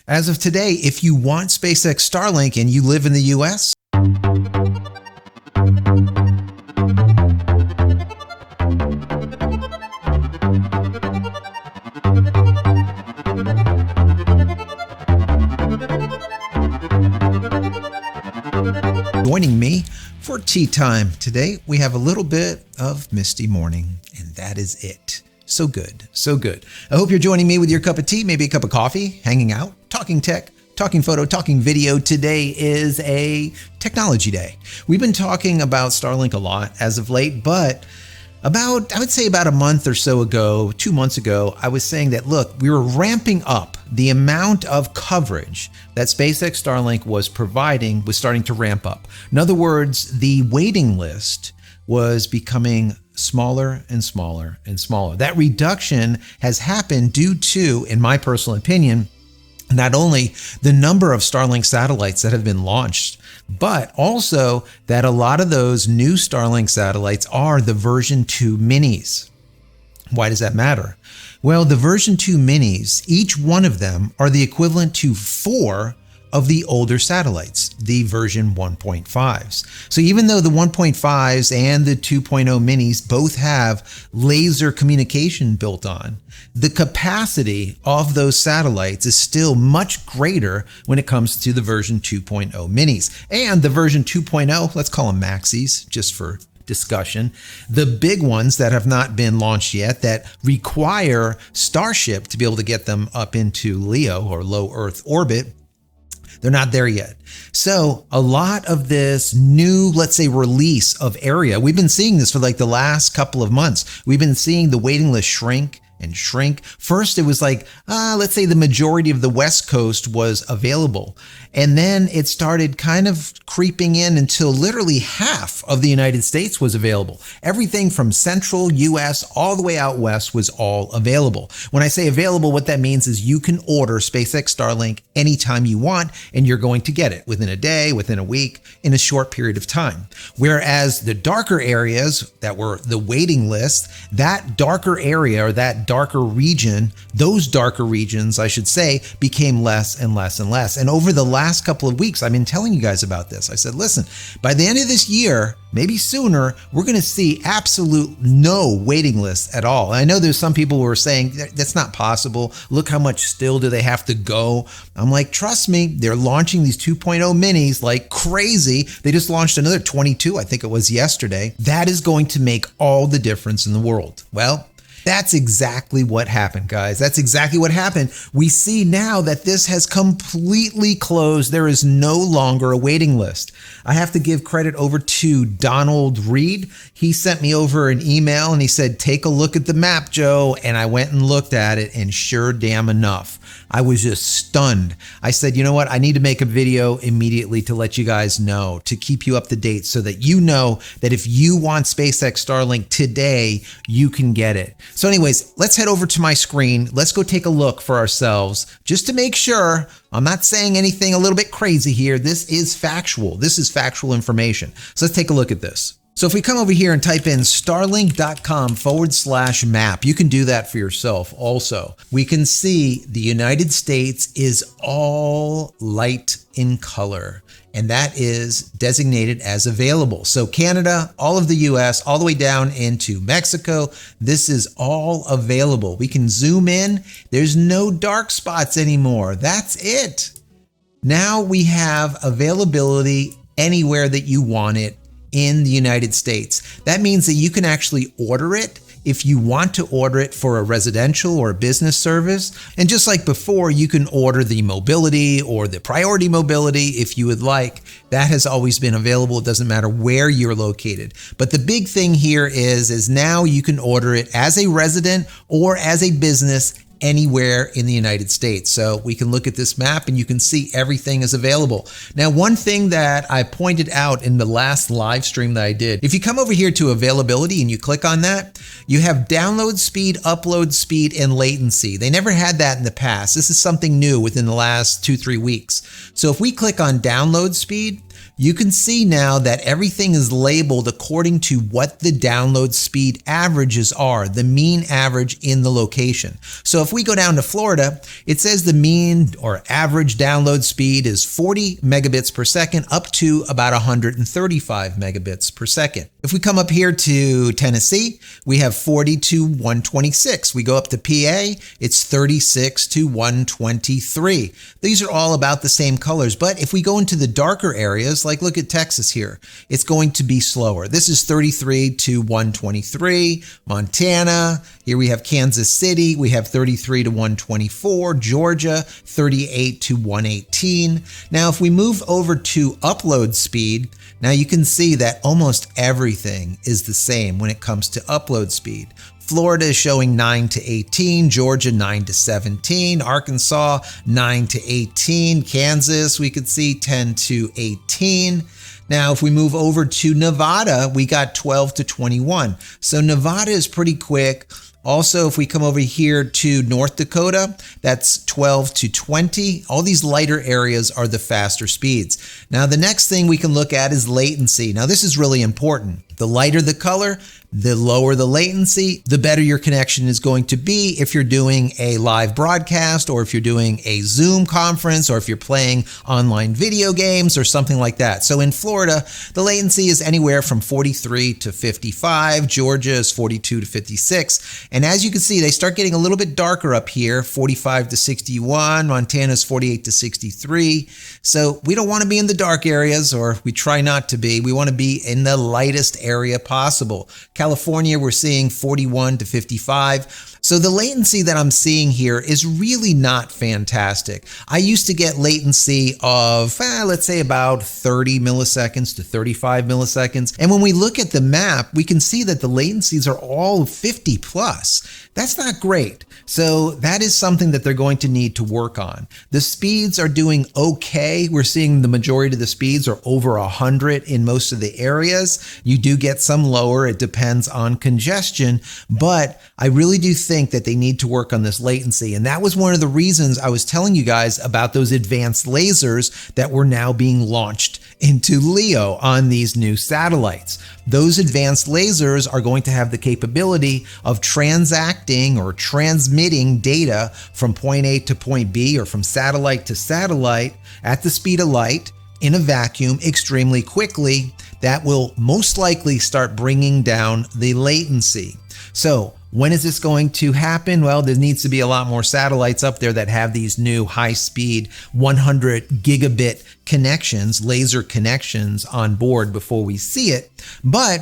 As of today, if you want SpaceX Starlink and you live in the US, joining me for tea time. Today, we have a little bit of misty morning, and that is it. So good, so good. I hope you're joining me with your cup of tea, maybe a cup of coffee, hanging out, talking tech, talking photo, talking video. Today is a technology day. We've been talking about Starlink a lot as of late, but I would say about a month or so ago, 2 months ago, I was saying that, look, we were ramping up the amount of coverage that SpaceX Starlink was providing was starting to ramp up. In other words, the waiting list was becoming smaller and smaller and smaller. That reduction has happened due to, in my personal opinion, not only the number of Starlink satellites that have been launched, but also that a lot of those new Starlink satellites are the version 2 minis. Why does that matter? Well, the version 2 minis, each one of them are the equivalent to 4 of the older satellites, the version 1.5s. So even though the 1.5s and the 2.0 minis both have laser communication built on, the capacity of those satellites is still much greater when it comes to the version 2.0 minis. And the version 2.0, let's call them maxis, just for discussion, the big ones that have not been launched yet that require Starship to be able to get them up into LEO or low Earth orbit, they're not there yet. So a lot of this new, let's say, release of area, we've been seeing this for like the last couple of months. We've been seeing the waiting list shrink and shrink. First, it was like, let's say the majority of the West Coast was available. And then it started kind of creeping in until literally half of the United States was available. Everything from central US all the way out west was all available. When I say available, what that means is you can order SpaceX Starlink anytime you want, and you're going to get it within a day, within a week, in a short period of time. Whereas the darker areas that were the waiting list, that darker area or that darker region, those darker regions, I should say, became less and less and less. And over the last couple of weeks, I've been telling you guys about this. I said, listen, by the end of this year, maybe sooner, we're going to see absolute no waiting lists at all. I know there's some people who are saying that's not possible. Look how much still do they have to go. I'm like, trust me, they're launching these 2.0 minis like crazy. They just launched another 22, I think it was yesterday. That is going to make all the difference in the world. Well, that's exactly what happened, guys. That's exactly what happened. We see now that this has completely closed. There is no longer a waiting list. I have to give credit over to Donald Reed. He sent me over an email and he said, take a look at the map, Joe. And I went and looked at it, and sure damn enough, I was just stunned. I said, you know what? I need to make a video immediately to let you guys know, to keep you up to date so that you know that if you want SpaceX Starlink today, you can get it. So anyways, let's head over to my screen. Let's go take a look for ourselves just to make sure I'm not saying anything a little bit crazy here. This is factual. This is factual information. So let's take a look at this. So if we come over here and type in starlink.com/map, you can do that for yourself also. We can see the United States is all light in color, and that is designated as available. So Canada, all of the US, all the way down into Mexico, this is all available. We can zoom in. There's no dark spots anymore. That's it. Now we have availability anywhere that you want it in the United States. That means that you can actually order it if you want to order it for a residential or a business service. And just like before, you can order the mobility or the priority mobility if you would like. That has always been available. It doesn't matter where you're located. But the big thing here is now you can order it as a resident or as a business anywhere in the United States. So we can look at this map and you can see everything is available. Now, one thing that I pointed out in the last live stream that I did, if you come over here to availability and you click on that, you have download speed, upload speed, and latency. They never had that in the past. This is something new within the last 2-3 weeks. So if we click on download speed, you can see now that everything is labeled according to what the download speed averages are, the mean average in the location. So if we go down to Florida, it says the mean or average download speed is 40 megabits per second up to about 135 megabits per second. If we come up here to Tennessee, we have 40 to 126. We go up to PA, it's 36 to 123. These are all about the same colors, but if we go into the darker areas, like look at Texas here, it's going to be slower. This is 33 to 123. Montana, here we have Kansas City, we have 33 to 124. Georgia, 38 to 118. Now, if we move over to upload speed, now you can see that almost everything is the same when it comes to upload speed. Florida is showing 9 to 18, Georgia 9 to 17, Arkansas 9 to 18, Kansas we could see 10 to 18. Now, if we move over to Nevada, we got 12 to 21. So Nevada is pretty quick. Also, if we come over here to North Dakota, that's 12 to 20. All these lighter areas are the faster speeds. Now, the next thing we can look at is latency. Now, this is really important. The lighter the color, the lower the latency, the better your connection is going to be if you're doing a live broadcast or if you're doing a Zoom conference or if you're playing online video games or something like that. So in Florida, the latency is anywhere from 43 to 55. Georgia is 42 to 56. And as you can see, they start getting a little bit darker up here, 45 to 61. Montana's 48 to 63. So we don't want to be in the dark areas, or we try not to be. We want to be in the lightest area possible. California, we're seeing 41 to 55. So the latency that I'm seeing here is really not fantastic. I used to get latency of, let's say about 30 milliseconds to 35 milliseconds. And when we look at the map, we can see that the latencies are all 50 plus. That's not great. So that is something that they're going to need to work on. The speeds are doing okay. We're seeing the majority of the speeds are over 100 in most of the areas. You do get some lower. It depends on congestion, but I really do think that they need to work on this latency. And that was one of the reasons I was telling you guys about those advanced lasers that were now being launched into LEO on these new satellites. Those advanced lasers are going to have the capability of transacting or transmitting data from point A to point B or from satellite to satellite at the speed of light in a vacuum extremely quickly. That will most likely start bringing down the latency. So when is this going to happen? Well, there needs to be a lot more satellites up there that have these new high-speed 100 gigabit connections, laser connections on board before we see it. But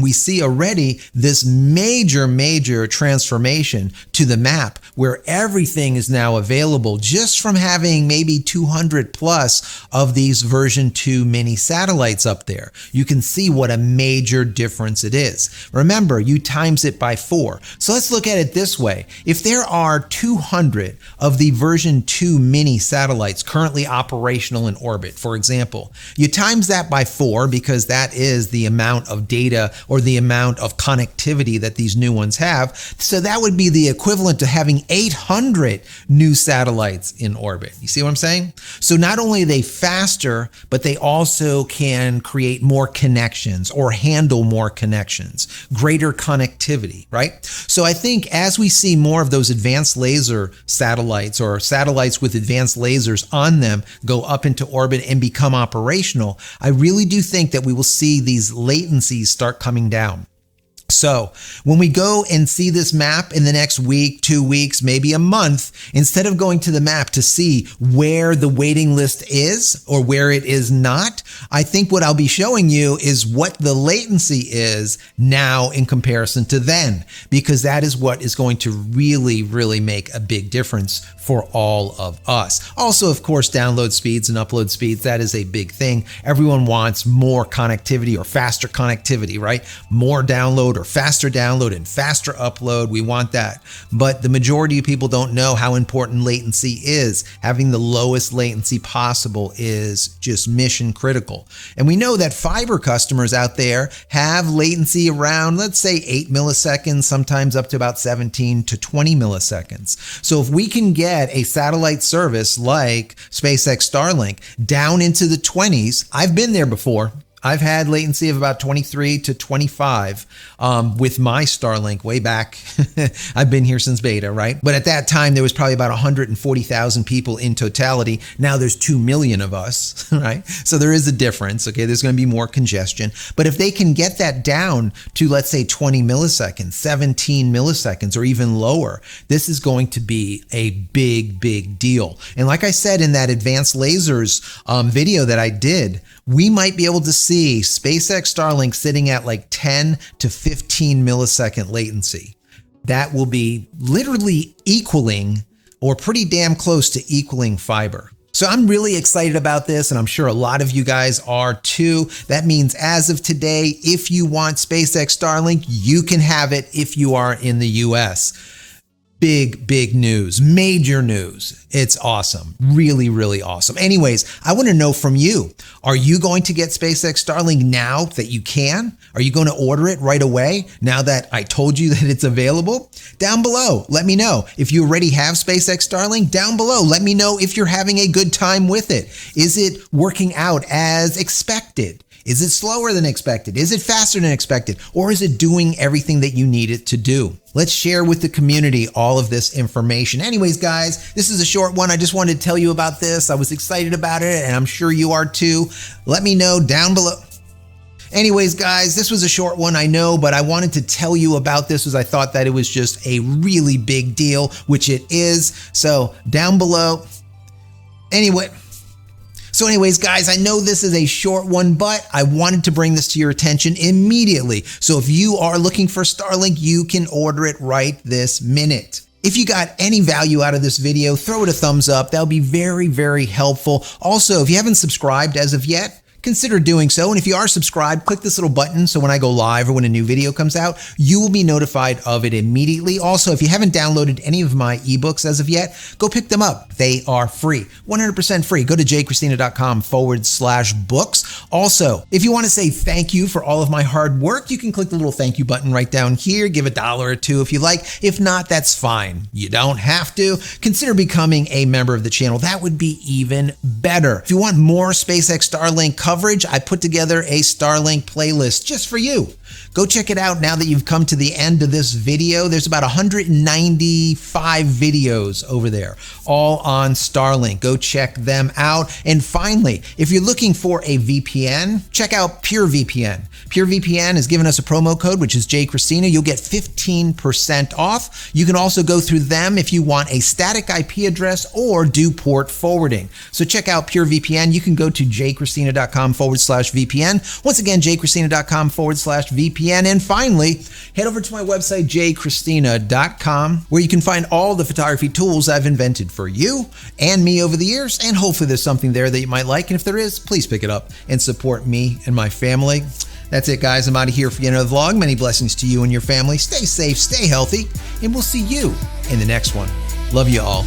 we see already this major transformation to the map where everything is now available just from having maybe 200 plus of these version 2 mini satellites up there. You can see what a major difference it is. Remember, you times it by 4. So let's look at it this way. If there are 200 of the version 2 mini satellites currently operational in orbit, for example, you times that by 4 because that is the amount of data or the amount of connectivity that these new ones have. So that would be the equivalent to having 800 new satellites in orbit. You see what I'm saying? So not only are they faster, but they also can create more connections or handle more connections, greater connectivity, right? So I think as we see more of those advanced laser satellites or satellites with advanced lasers on them go up into orbit and become operational, I really do think that we will see these latencies start coming down. So when we go and see this map in the next week, 2 weeks, maybe a month, instead of going to the map to see where the waiting list is or where it is not, I think what I'll be showing you is what the latency is now in comparison to then, because that is what is going to really make a big difference for all of us. Also, of course, download speeds and upload speeds, that is a big thing. Everyone wants more connectivity or faster connectivity, right? More download or faster download and faster upload. We want that. But the majority of people don't know how important latency is. Having the lowest latency possible is just mission critical. And we know that fiber customers out there have latency around, let's say 8 milliseconds, sometimes up to about 17 to 20 milliseconds. So if we can get a satellite service like SpaceX Starlink down into the 20s, I've been there before. I've had latency of about 23 to 25 with my Starlink way back. I've been here since beta, right? But at that time, there was probably about 140,000 people in totality. Now there's 2 million of us, right? So there is a difference, okay? There's going to be more congestion. But if they can get that down to, let's say, 20 milliseconds, 17 milliseconds, or even lower, this is going to be a big, big deal. And like I said in that advanced lasers video that I did, we might be able to see SpaceX Starlink sitting at like 10 to 15 millisecond latency. That will be literally equaling or pretty damn close to equaling fiber. So I'm really excited about this, and I'm sure a lot of you guys are too. That means as of today, if you want SpaceX Starlink, you can have it if you are in the US. Big, big news, major news. It's awesome. Really, really awesome. Anyways, I want to know from you, are you going to get SpaceX Starlink now that you can? Are you going to order it right away now that I told you that it's available? Down below, let me know. If you already have SpaceX Starlink, down below, let me know if you're having a good time with it. Is it working out as expected? Is it slower than expected? Is it faster than expected? Or is it doing everything that you need it to do? Let's share with the community all of this information. Anyways, guys, this is a short one. I just wanted to tell you about this. I was excited about it, and I'm sure you are too. Let me know down below. Anyways, guys, this was a short one, I know, but I wanted to tell you about this as I thought that it was just a really big deal, which it is. So down below. Anyways, guys, I know this is a short one, but I wanted to bring this to your attention immediately. So if you are looking for Starlink, you can order it right this minute. If you got any value out of this video, throw it a thumbs up. That'll be very, very helpful. Also, if you haven't subscribed as of yet, consider doing so. And if you are subscribed, click this little button so when I go live or when a new video comes out, you will be notified of it immediately. Also, if you haven't downloaded any of my ebooks as of yet, go pick them up. They are free, 100% free. Go to JCristina.com/books. Also, if you want to say thank you for all of my hard work, you can click the little thank you button right down here. Give $1 or $2 if you like. If not, that's fine. You don't have to. Consider becoming a member of the channel. That would be even better. If you want more SpaceX Starlink coverage, I put together a Starlink playlist just for you. Go check it out now that you've come to the end of this video. There's about 195 videos over there, all on Starlink. Go check them out. And finally, if you're looking for a VPN, check out PureVPN. PureVPN has given us a promo code, which is JCristina. You'll get 15% off. You can also go through them if you want a static IP address or do port forwarding. So check out PureVPN. You can go to JCristina.com/VPN. Once again, JCristina.com/VPN. And finally, head over to my website, JCristina.com, where you can find all the photography tools I've invented for you and me over the years. And hopefully there's something there that you might like. And if there is, please pick it up and support me and my family. That's it, guys. I'm out of here for another vlog. Many blessings to you and your family. Stay safe, stay healthy, and we'll see you in the next one. Love you all.